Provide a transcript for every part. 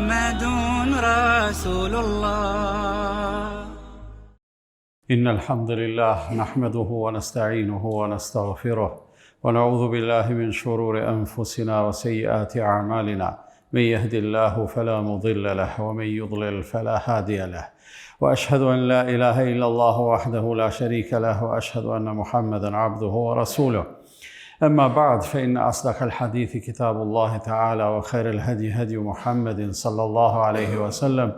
محمد رسول الله. إن الحمد لله نحمده ونستعينه ونستغفره ونعوذ بالله من شرور أنفسنا وسيئات أعمالنا. من يهد الله فلا مضل له ومن يضلل فلا هادي له، وأشهد أن لا إله إلا الله وحده لا شريك له، وأشهد أن محمدا عبده ورسوله. أما بعد، فإن أصدق الحديث كتاب الله تعالى، وخير الهدي هدي محمد صلى الله عليه وسلم،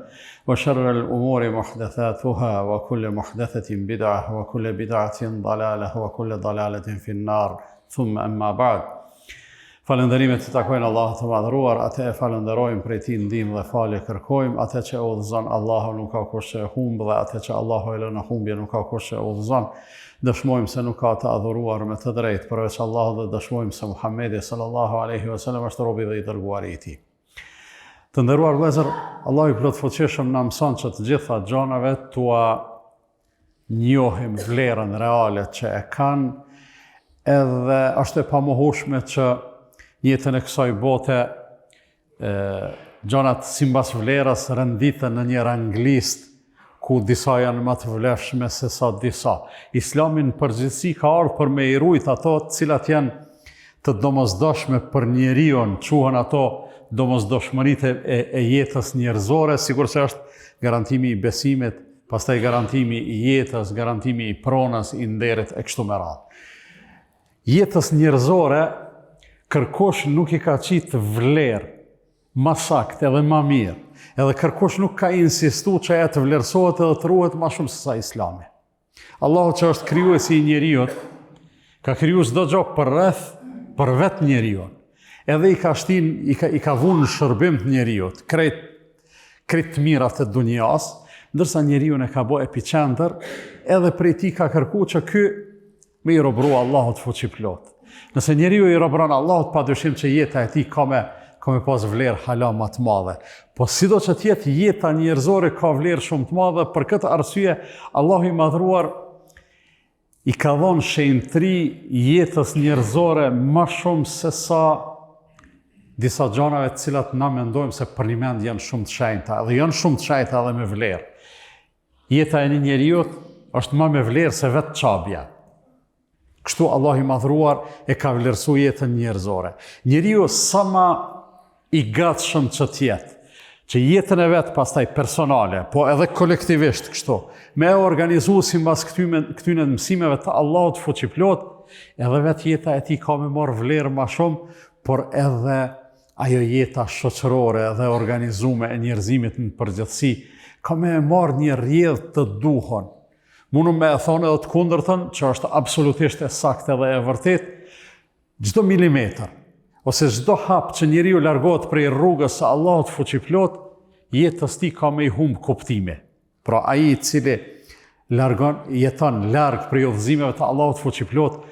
وشر الأمور محدثاتها، وكل محدثة بدعة، وكل بدعة ضلالة، وكل ضلالة في النار. ثم أما بعد. Falënderimet të takojnë Allahut të madhëruar, atë e falënderojmë, prej tij ndihmë dhe falje kërkojmë, atë që udhëzon Allahu nuk ka kush që e humb, dhe atë që Allahu e lën në humbje nuk ka kush që e udhëzon. Dëshmojmë se nuk ka të adhuruar me të drejtë përveç Allahut, dhe dëshmojmë se Muhamedi sallallahu alaihi wasallam është robi dhe i dërguari i tij. Të nderuar vëllezër, Allahu i plotfuqishëm na mëson që të gjitha gjanave tua njohim vlerën reale që e kanë, edhe është e pamohshme që jetën e kësaj bote, gjanat simbas vlerës renditen në një ranglist ku disa janë më të vlefshme se sa disa. Islami në përgjithësi ka ardhur për me i rujt ato të cilat janë të domosdoshme për njeriun, quhen ato domosdoshmëritë e jetës njerëzore, sigurisht është garantimi i besimit, pastaj garantimi i jetës, garantimi i pronës, i nderit e kështu me radhë. Jetës njerëzore kërkosh nuk i ka qitë vlerë ma saktë edhe ma mirë, edhe kërkosh nuk ka insistu që e të vlerësohet edhe të ruhet ma shumë se sa Islami. Allahu që është krijuesi i njeriut, ka kriju çdo gjë për rreth, për vetë njeriun, edhe i ka vunë në shërbim të njeriut, krejt të mirat të dunjas, ndërsa njeriun e ka bo epicentër, edhe prej ti ka kërku që ky me i robru Allahut fuqiplot. Nëse njeriu i robron Allahut, padyshim që jeta e tij ka me pas vlerë hala më të madhe. Po sido që tjetë jeta njerëzore ka vlerë shumë të madhe, për këtë arsye Allahu i madhruar i ka dhënë shenjtëri jetës njerëzore më shumë se sa disa gjanave të cilat na mendojmë se për një mend janë shumë të shenjta, dhe janë shumë të shenjta edhe me vlerë. Jeta e një njeriu është më me vlerë se vetë çabja. Kështu Allah i madhruar e ka vlerësu jetën njerëzore. Njeriu sa ma i gatshëm që tjetë, që jetën e vetë pastaj personale, po edhe kolektivisht kështu, me e organizu si mbas këtyne mësimeve të Allahut fuqiplot, edhe vetë jeta e ti ka me marrë vlerë ma shumë, por edhe ajo jeta shoqërore dhe organizume e njerëzimit në përgjithësi, ka me marrë një rrjedhë të duhur. Mundu me e thonë edhe të kundërtën, që është absolutisht e saktë dhe e vërtet, çdo milimetër, ose çdo hap që njeriu largohet prej rrugës së Allahut fuqiplot, jetës tij ka me i humb kuptime. Pra ai i cili jeton larg prej udhëzimeve të Allahut fuqiplot,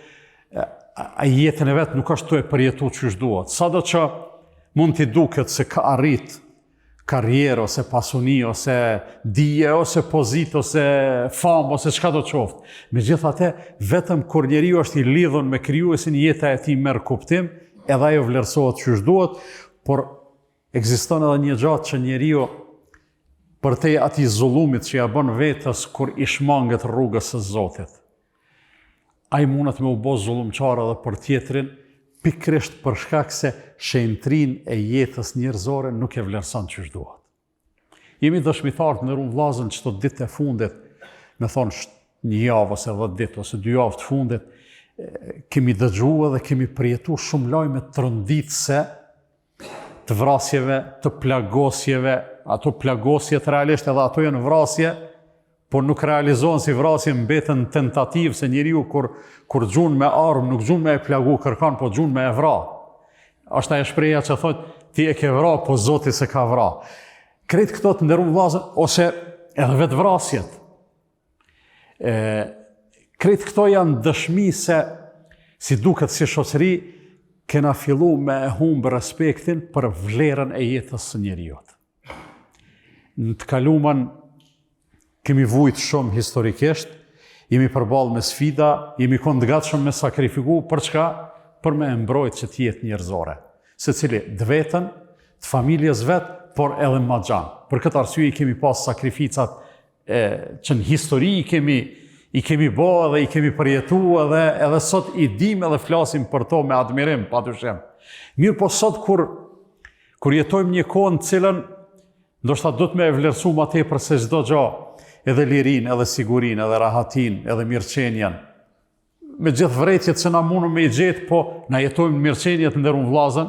ai jetën e vet nuk është të e përjetu çysh duhet. Sado që mund t'i duket se ka arrit karrierë, ose pasuni, ose dije, ose pozitë, ose famë, ose çka do të qoftë. Megjithatë, vetëm kur njeriu është i lidhur me krijuesin, jeta e tij merr kuptim, edhe ajo vlerësohet çysh duhet, por ekziston edhe një gjatë që njeriu përtej atij zullumit që ja bën vetës kur i shmanget rrugës së Zotit, ai mundet me u bë zullumçar edhe për tjetrin, pikrisht për shkak se shenjtrin e jetës njerëzore nuk e vlerëson çysh duhet. Jemi dëshmitar të ndëruar vllazën çdo ditë e fundit, me thonë një javë ose 10 ditë ose 2 javë të fundit, kemi dëgjuar dhe kemi përjetuar shumë lajme të rënditëse, të vrasjeve, të plagosjeve, ato plagosjet realisht edhe ato janë vrasje, por nuk realizohen si vrasje, mbeten tentativë, se njeriu kur gjun me armë, nuk gjun me e plagu kërkan, po gjun me e vra. Është ajo shpreha që thotë, ti e ke vra, po Zoti se ka vra. Krejt këto të nderuar vllazë, ose edhe vetë vrasjet. Krejt këto janë dëshmi se, si duket si shoqëri, kena fillu me e humbë respektin për vlerën e jetës së njeriut. Në të kaluman kemi vujt shumë historikisht, jemi përballë me sfida, jemi qenë të gatshëm me sakrifiku për çka? Për me mbrojtë që të jetë njerëzore. Secili të vetën, të familjes vet, por edhe ma gjanë. Për këtë arsye i kemi pas sakrificat që në histori i kemi bo edhe i kemi përjetu edhe sot i dim edhe flasim për to me admirim, patyshim. Mirë po sot kur jetojmë një kohë në cilën ndoshta do të me e vlerësu ma tepër se çdo gjë, edhe lirin, edhe sigurin, edhe rahatin, edhe mirëqenjen. Me gjithë vretjet që na mundëm me i gjetë, po na jetojmë në mirëqenjet nderuar vllazën,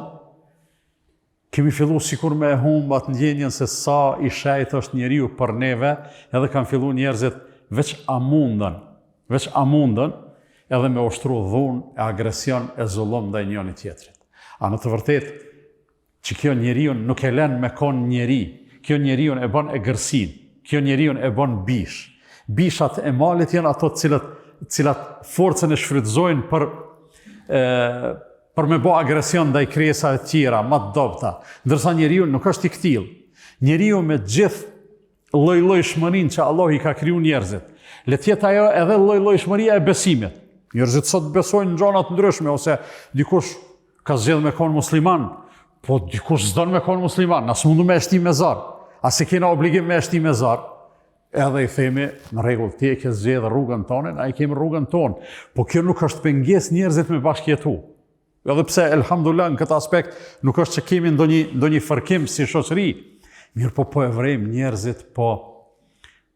kemi fillu sikur me humb atë ndjenjen se sa i shejt është njeriu për neve, edhe kanë fillu njerëzit veç a mundën, edhe me ushtru dhunë, e agresion, e zullum ndaj njëri tjetrit. A në të vërtet, që kjo njeriu nuk e lën me kon njeri, kjo njeriu e bën e gërsin, kjo njeriu e bën bish. Bishat e malit janë ato cilat forcën e shfrytëzojnë për me bë agresion ndaj krijesave të tjera, më të dobta. Ndërsa njeriu nuk është i ktill. Njeriu me gjithë lloj-llojshmërinë që Allah i ka kriju njerëzit. Le të jetë ajo edhe lloj-llojshmëria e besimit. Njerëzit sot besojnë në gjëra të ndryshme ose dikush ka zgjedhur me kon musliman, po dikush s'don me kon musliman, as mundu me shti me zar, as e kena obligim me shti me zar. Edhe i themi, në rregull, ti e ke zgjedhur rrugën tonë, ai kemi rrugën tonë. Po kjo nuk është pengesë njerëzit me bashkëjetu. Edhe pse elhamdulillah në këtë aspekt nuk është që kemi ndonjë fërkim si shoqëri, mirë po e vrejmë njerëzit, po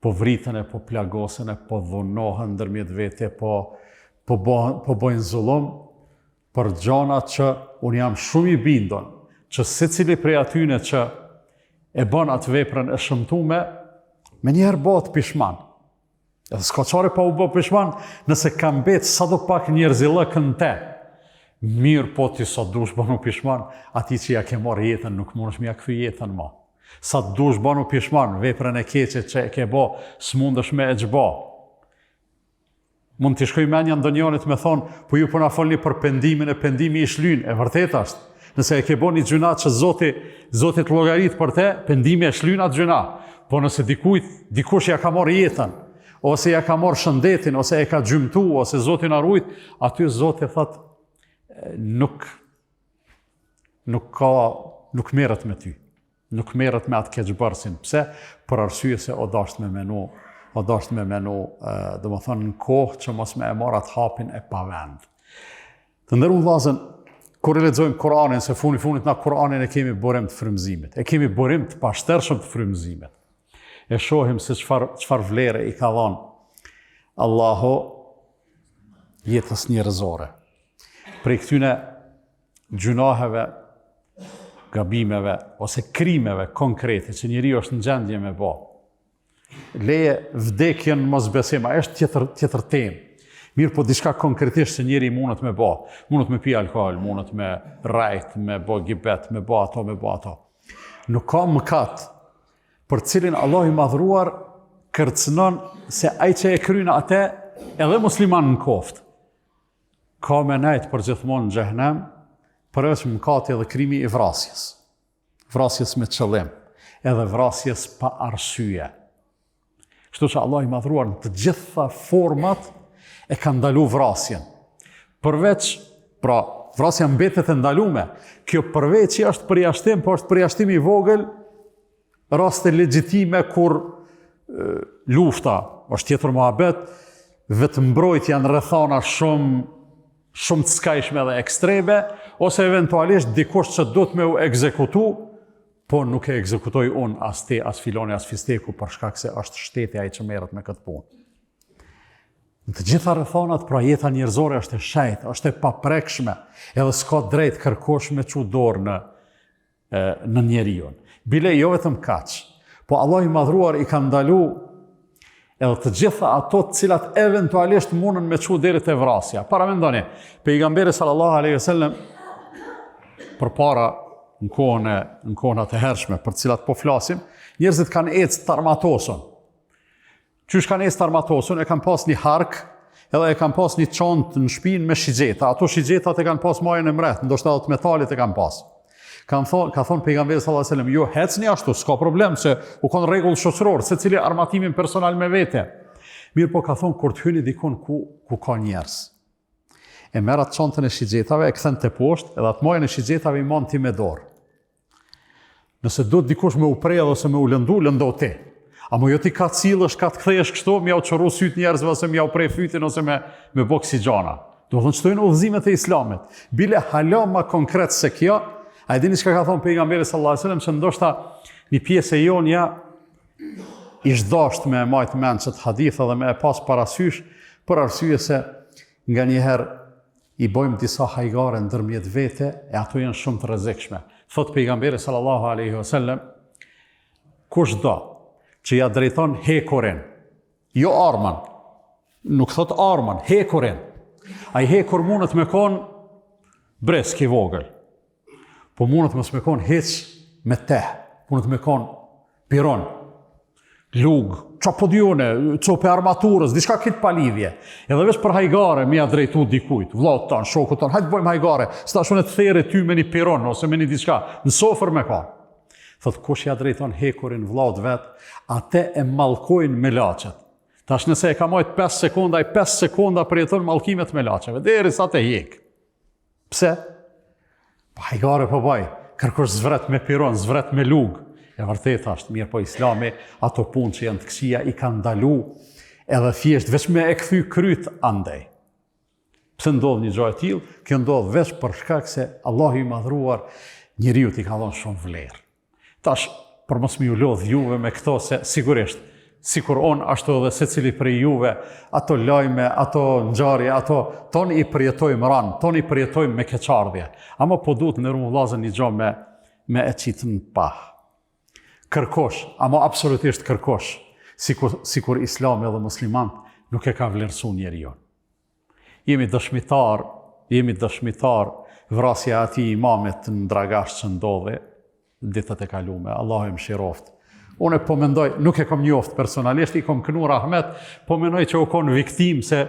vritën po plagosen po dhunohen ndërmjet vete, po bojnë zullum për gjona që unë jam shumë i bindon, që secili prej atyne që e bën atë veprën e shëmtume, me njerë bëhet pishman. Edhe s'ka qare pa u bë pishman, nëse ka mbet sa do pak njerëzillëkën te. Mirë po ti sa dush bënu pishman, ati që ja ke marrë jetën, nuk mundesh me ja kthy jetën ma. Sa dush bënu pishman, veprën e keqe që e ke bë, s'mundesh me e gjba. Mund t'i shkoj menja ndonjërit me thonë, po ju po na folni për pendimin e pendimi i shlyn, e vërtet është. Nëse e ke bo një gjuna që Zoti të llogarit për te, pendimi e shlyn atë gjuna. Po nëse dikush ja ka marrë jetën, ose ja ka marrë shëndetin, ose e ka gjymtu, ose Zoti na ruajt, aty Zoti thot nuk merret me ty. Nuk merret me atë keqbërsin. Pse? Për arsye se o dasht me menu, do më thonë në kohë që mos me e marr atë hapin e pavend. Të nderuar vllazën, kur e lexojmë Kur'anin, se funit na Kur'anin e kemi burim të frymëzimit, e kemi burim të pashtershëm të frymëzimit. E shohim se çfarë vlere i ka dhënë Allahu jetës njerëzore. Prej këtyne gjunaheve, gabimeve ose krimeve konkrete që njeriu është në gjendje me bë. Leje vdekjen mosbesim, është tjetër temë. Mirë po diçka konkretisht që njeri mundet me bë. Mundet me pi alkool, mundet me rrejt, me bë gibet, me bë ato. Nuk ka mëkat për cilin Allah i madhruar kërcënon se ai që e kryen atë edhe musliman në koftë. Ka me nejtë për gjithmonë në xhehenem, përveç mëkati edhe krimi i vrasjes. Vrasjes me qëllim, edhe vrasjes pa arsye. Kështu që Allah i madhruar në të gjitha format e ka ndalu vrasjen. Përveç, vrasja mbetet e ndalume. Kjo përveç që është përjashtim, po është përjashtim i vogël, raste legjitime kur lufta është tjetër mohabet, vetë mbrojtja në rrethana shumë të skajshme dhe ekstreme, ose eventualisht dikush që do të me u ekzekutu, po nuk e ekzekutoj unë as te, as filoni, as fisteku, për shkak se është shteti ai që merret me këtë punë. Në të gjitha rrethanat, pra jeta njerëzore është e shejtë, është e paprekshme, edhe s'ka drejt kërkosh me çu dorë në njeriu. Bile jo vetëm kaq, po Allah i madhruar i ka ndalu edhe të gjitha ato të cilat eventualisht mundën me çu deri te vrasja. Para mendoni, pejgamberi sallallahu alaihi wasallam përpara në kohën e hershme për të cilat po flasim, njerëzit kanë ecë të armatosën. Qysh kanë ecë të armatosën, e kanë pas një hark, edhe e kanë pas një çontë në shtëpinë me shigjeta. Ato shigjetat e kanë pas majën e mreht, ndoshta të metalit e kanë pas. Ka thonë pejgamberi sallallahu alajhi wasallam, jo hecni ashtu, s'ka problem se u kon rregull shoqëror, secili armatimin personal me vete. Mirë po ka thonë kur të hyni dikun ku ka njerëz. E merr atë çantën e shigjetave, e kthen te poshtë, edhe atë majën e shigjetave i mban ti me dorë. Nëse do të dikush me u prej ose me u lëndu, lëndo ti. Amo jo ti ka cilësh, ka të kthejesh kështu, mja u qoru syt njerëzve, ose mja u prej fytin, ose me boksi gjana. Do thënë qëtojnë udhëzimet e islamit. Bile hala ma konkret se kjo, a e dini çka ka thonë pejgamberi sallallahu alajhi wasallam, që ndoshta një pjesë e jonja ish dasht me majtë mend që të haditha dhe me e pas parasysh, për arsye se nga njëherë i bojmë disa hajgare ndërmjet vete, e ato janë shumë të rrezikshme. Thot pejgamberi sallallahu alaihi wasallam, kush do që ja drejton hekurin, jo armën, nuk thot armën, hekurin. Ai hekur mundet me kon bresk i vogël, po mundet mos me kon hiç me te, mundet me kon piron, lug, çapo dione, cope armaturës, diçka kit pa lidhje. Edhe veç për hajgare mi ja drejtu dikujt, vllaut tan, shokut tan, hajt bëjmë hajgare, stashun e të therë ty me një piron ose me një diçka, në sofër me ka. Thot kush ja drejton hekurin vllaut vet, atë e mallkojnë me laçet. Tash nëse e ka marrë 5 sekonda, ai 5 sekonda përjeton mallkimet me laçeve, derisa të hjek. Pse? Pa hajgare po baj, kërkosh zvret me piron, zvret me lug. E vërtet është mirë, po Islami ato punë që janë të këqija i ka ndalu, edhe thjesht veç me e kthy kryt andej. Pse ndodh një gjë e tillë? Kjo ndodh veç për shkak se Allahu i madhruar njeriu i ka dhënë shumë vlerë. Tash për mos më u lodh juve me këto, se sigurisht sikur ashtu edhe secili prej juve, ato lajme, ato ngjarje, ato ton i përjetojmë ran, ton i përjetojmë me keqardhje. Ama po duhet në rrumë vllazën një gjë me e qitën pa. Kërkosh, ama absolutisht kërkosh, sikur Islami dhe muslimant nuk e ka vlerësuar njeriu. Jemi dëshmitar vrasja e atij imamit në Dragash që ndodhi ditët e kalume. Allahu më mëshiroft. Unë po mendoj, nuk e kam njoft personalisht, i kam kënu rahmet, po mendoj që u kon viktim se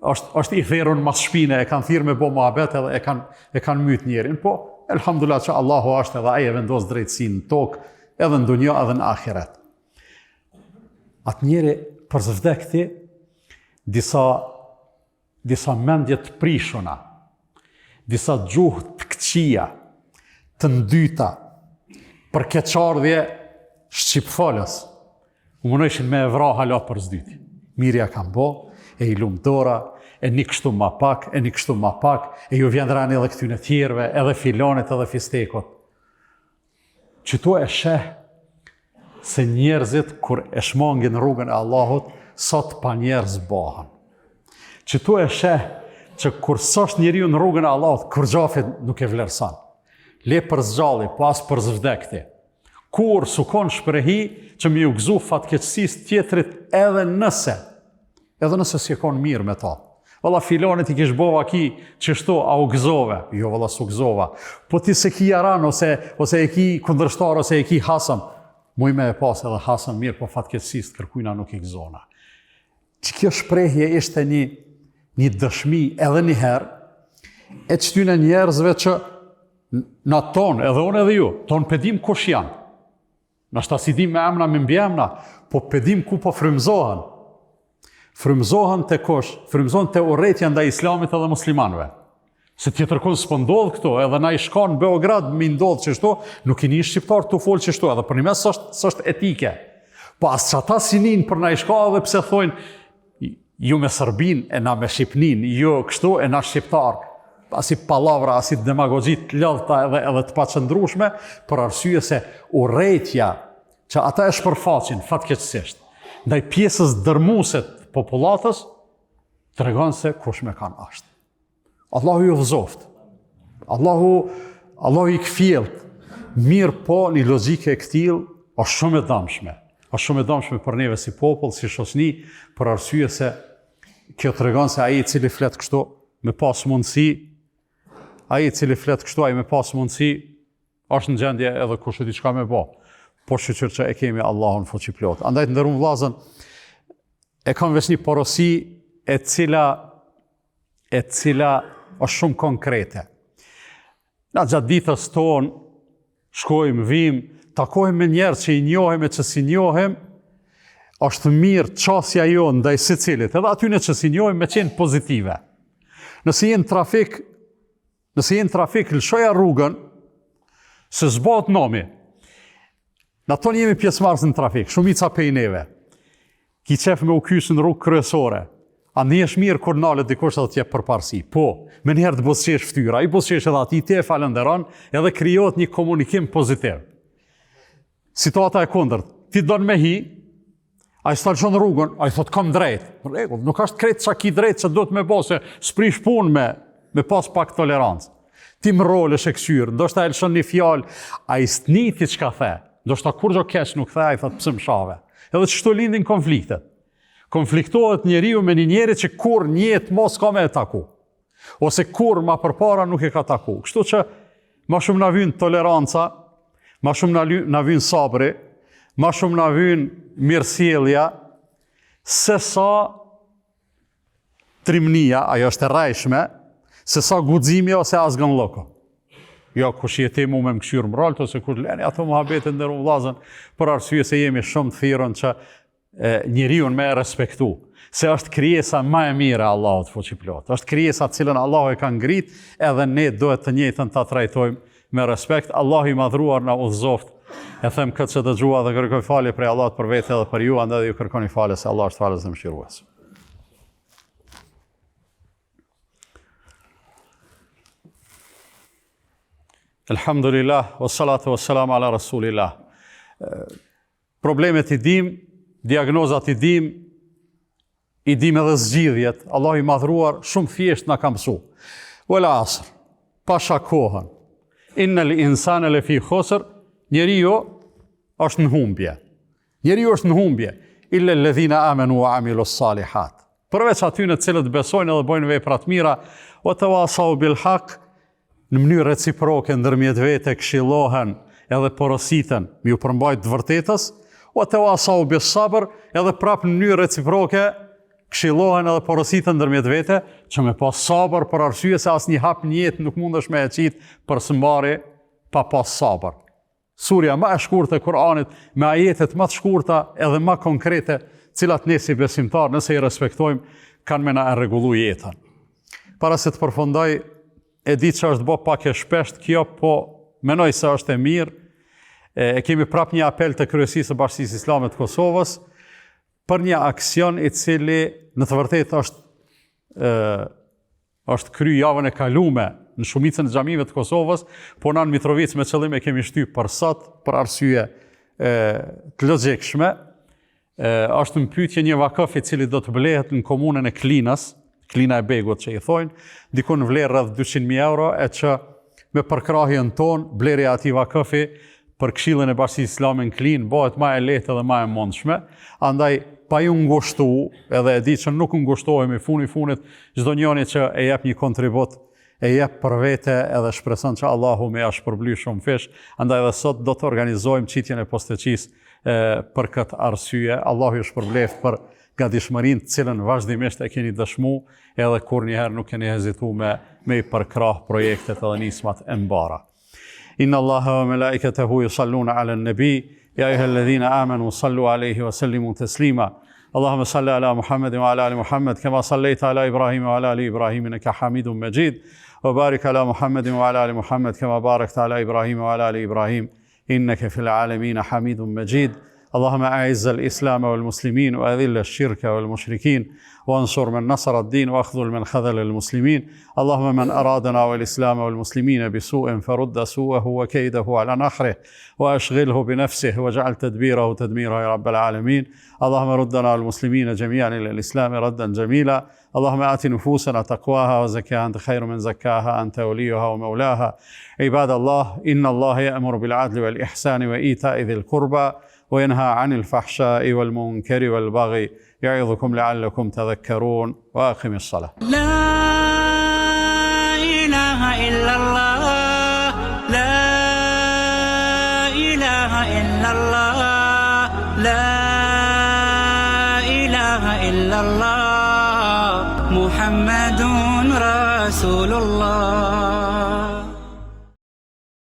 është i therrën mas shpine, e kanë thirrë me bo muhabet edhe e kanë myt njerin. Po, elhamdulillah që Allahu është edhe ai e vendos drejtësinë në tokë, edhe në dunjë edhe në ahiret. Atë njeri për zvdekti disa mendje të prishuna, disa gjuhë të këqija, të ndyta, për keqardhje shqipfalës, u munojshin me evra hala për zdyti. Mirja kam bo, e i lumë dora, e një kështu ma pak, e ju vjen rani edhe këtyne tjerve, edhe filanit, edhe fistekot. Qëto e sheh se njerëzit, kur e shmangin rrugën e Allahut, sot pa njerëz bahen. Qëto e sheh që kur sosht njeriu në rrugën e Allahut, kur gjafit nuk e vlerësan. Le për zgjalli, pas për zvdekti. Kur sukon shprehi që mi u gëzu fatkeqësis tjetrit edhe nëse si e kon mirë me ta. Valla filonit i kish bova ki qështu a u gëzove. Jo, valla su gëzova. Po ti se ki jaran, ose e ki kundërshtar, ose e ki hasëm. Muj me e pas edhe hasëm mirë, po fatkeqësis të kërkujna nuk i gëzona. Që kjo shprehje ishte një dëshmi edhe një herë, e qëtyne njerëzve që na tonë, edhe unë edhe ju, tonë pedim kush janë. Nashta si dim me emna me mbjemna, po pedim ku po frymzohen. Frymzohen të kush? Frymzohen të urrëtia ndaj Islamit edhe muslimanëve. Se tjetër kënd s'po ndodh këto, edhe na i shkon në Beograd mi ndodh qështu, nuk i një shqiptar të folë qështu, edhe për një mes s'është etike. Po as që ata si nin për na i shka edhe pse thojnë, ju me Serbin e na me Shqipnin, ju kështu e na shqiptar. Asi palavra, asi demagogjit lëdhta edhe të paqëndrueshme, për arsye se urrëtia që ata e shpërfaqin fatkeqësisht ndaj pjesës dërmuese të popullatës, tregon se kush me kanë ashtë. Allahu ju vëzoft. Allahu i këfjelt. Mirë po një logjike e këtil është shumë e damshme. Është shumë e damshme për neve si popull, si shoqni, për arsye se kjo tregon se ai i cili flet kështu me pas mundësi, ai i cili flet kështu, ai me pas mundësi, është në gjendje edhe kush e diçka me bë. Po shqyqyr që e kemi Allahun fuqiplot. Andaj të ndërrumë vllazën, e kam veç një porosi e cila është shumë konkrete. Na gjatë ditës tonë, shkojmë, vim, takojmë me njerëz që i njohim e që si njohim, është mirë qasja jo ndaj secilit, edhe atyne që si njohim me qenë pozitive. Nëse jenë trafik, lëshoja rrugën, se zbat nomi. Në tonë jemi pjesëmarrës në trafik, shumica pej neve. Ki qef me u kysh në rrugë kryesore. A ndihesh mirë kur nalet dikush edhe t'jep përparësi. Po, me njëherë të buzëqesh fytyra, i buzëqesh edhe ati, ti e falënderon, edhe krijohet një komunikim pozitiv. Situata e kundërt, ti don me hi, ai stalçon rrugën, ai thot kam drejt. Në rregull, nuk është krejt sa ki drejt se do të me bose, sprish punë me pas pak tolerancë. Ti më rolesh e këshyrë, ndoshta e lëshon një fjalë, ai s'niti çka the. Ndoshta kur gjo keq nuk the, ai thot pse më shave. Edhe çështo lindin konfliktet. Konfliktohet njeriu me një njeri që kur njët mos ka me e taku. Ose kur ma përpara nuk e ka taku. Kështu që ma shumë na vyn toleranca, ma shumë na vyn sabri, ma shumë na vyn mirësjellja, se sa trimnia, ajo është e rrejshme, se sa guximi ose azgën lloko. Jo, kush jeti mu me më këshyrë më ralt, ose kur leni ato muhabetin dhe vllazën, për arsye se jemi shumë të thirrën që njeriun me respektu. Se është krijesa më e mirë e Allahut fuqiplot. Është krijesa cilën Allahu e ka ngrit, edhe ne duhet të njëjtën ta trajtojmë me respekt. Allahu i madhruar na udhëzoft. E them këtë që dëgjua dhe kërkoj falje prej Allahut për vete edhe për ju, andaj ju kërkoni falje se Allah është falës dhe mëshirues. Elhamdulillah, wassalatu wassalamu ala rasulillah. Problemet i dim, diagnozat i dim edhe zgjidhjet. Allah i madhruar shumë thjesht na ka mësu. Wal asr, pasha kohën. Innal insana lafi khusr, njeriu është në humbje. Njeriu është në humbje, illa alladhina amanu wa amilus salihat. Përveç atyre të cilët besojnë edhe bojnë vepra të mira, wa tawasau bil haq, në mënyrë reciproke ndërmjet vete këshillohen edhe porositen me u përmbajt të vërtetës, o të wasau bis sabër, edhe prap në mënyrë reciproke këshillohen edhe porositen ndërmjet vete, që me pas sabër për arsye se asnjë hap në jetë nuk mundesh me e qit për sëmbari pa pas sabër. Surja më e shkurtë e Kur'anit me ajetet më të shkurta edhe më konkrete, cilat ne si besimtar nëse i respektojmë kanë me na e rregullu jetën. Para se të përfundoj, e di që është bo pak e shpesht kjo, po menoj se është e mirë. E kemi prap një apel të kryesisë së Bashkisë Islame të Kosovës për një aksion i cili në të vërtetë është kry javën e kalume në shumicën e xhamive të Kosovës, po në Mitrovic me qëllim e kemi shtyp për sot për arsye të logjikshme. Është në pyetje një vakaf i cili do të blehet në komunën e Klinës, Klina e Begut që i thojnë, dikun vlerë rreth 200.000 euro, e që me përkrahjen tonë, blerja ati vakafi për Këshillin e Bashkisë Islame në Klinë, bëhet ma e lehtë edhe ma e mundshme, andaj pa ju ngushtu, edhe e di që nuk ngushtohemi funit, çdo njëri që e jep një kontribut, e jep për vete edhe shpreson që Allahu me ja shpërbly shumë fish, andaj edhe sot do të organizojmë qitjen e posteqisë për këtë arsye. Allahu ju shpërbleft për gatishmërinë të cilën vazhdimisht e keni dëshmu, edhe kur njëherë nuk keni hezitu me i përkrah projektet edhe nismat e mbara. Inna Allaha wa malaikatahu yusalluna ala an-nabi, ya ayyuhalladhina amanu sallu alayhi wa sallimu taslima. Allahumma salli ala Muhammad wa ala ali Muhammad kama sallaita ala Ibrahim wa ala ali Ibrahim innaka Hamidum Majid. Wa barik ala Muhammad wa ala ali Muhammad kama barakta ala Ibrahim wa ala ali Ibrahim innaka fil alamin Hamidum Majid. اللهم أعز الإسلام والمسلمين وأذل الشرك والمشركين وانصر من نصر الدين واخذل من خذل المسلمين. اللهم من أرادنا والإسلام والمسلمين بسوء فرد سوءه وكيده على نحره وأشغله بنفسه واجعل تدبيره تدميره يا رب العالمين. اللهم ردنا والمسلمين جميعا إلى الإسلام ردا جميلا. اللهم آت نفوسنا تقواها وزكها أنت خير من زكاها أنت وليها ومولاها. عباد الله، إن الله يأمر بالعدل والإحسان وإيتاء ذي القربى وينهى عن الفحشاء والمنكر والبغي يعظكم لعلكم تذكرون. وأقم الصلاة. لا إله إلا الله، لا إله إلا الله، لا إله إلا الله، محمد رسول الله.